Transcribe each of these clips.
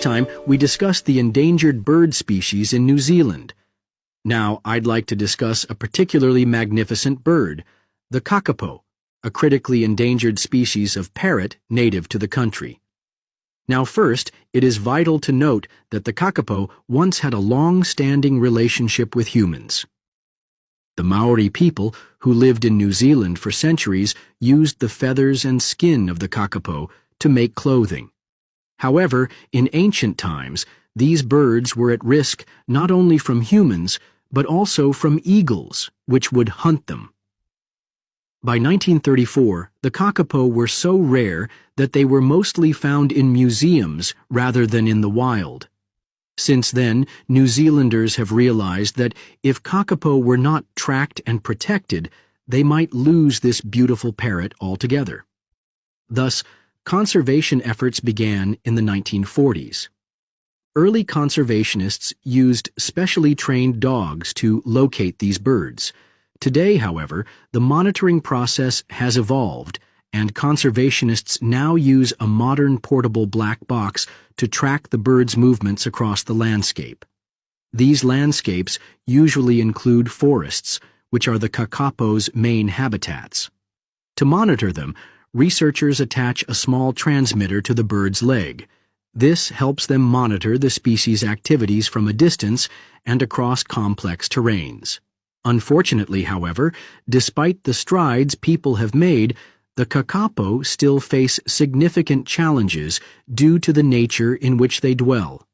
Last time, we discussed the endangered bird species in New Zealand. Now, I'd like to discuss a particularly magnificent bird, the kakapo, a critically endangered species of parrot native to the country. Now first, it is vital to note that the kakapo once had a long-standing relationship with humans. The Maori people, who lived in New Zealand for centuries, used the feathers and skin of the kakapo to make clothing. However, in ancient times, these birds were at risk not only from humans, but also from eagles, which would hunt them. By 1934, the kakapo were so rare that they were mostly found in museums rather than in the wild. Since then, New Zealanders have realized that if kakapo were not tracked and protected, they might lose this beautiful parrot altogether. Thus, conservation efforts began in the 1940s. Early conservationists used specially trained dogs to locate these birds. Today, however, the monitoring process has evolved, and conservationists now use a modern portable black box to track the birds' movements across the landscape. These landscapes usually include forests, which are the kakapo's main habitats. To monitor them, researchers attach a small transmitter to the bird's leg. This helps them monitor the species' activities from a distance and across complex terrains. Unfortunately, however, despite the strides people have made, the kakapo still face significant challenges due to the nature in which they dwell.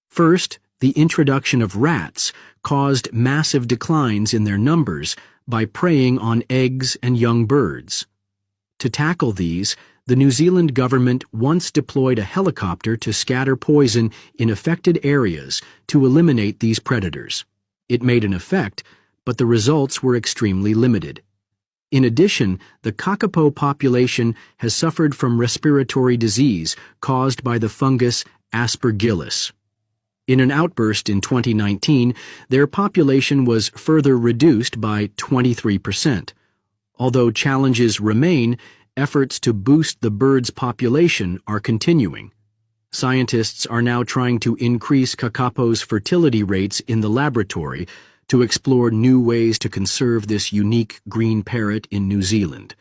First, the introduction of rats caused massive declines in their numbers by preying on eggs and young birds. To tackle these, the New Zealand government once deployed a helicopter to scatter poison in affected areas to eliminate these predators. It made an effect, but the results were extremely limited. In addition, the kakapo population has suffered from respiratory disease caused by the fungus Aspergillus. In an outburst in 2019, their population was further reduced by 23%. Although challenges remain, efforts to boost the bird's population are continuing. Scientists are now trying to increase kakapo's fertility rates in the laboratory to explore new ways to conserve this unique green parrot in New Zealand.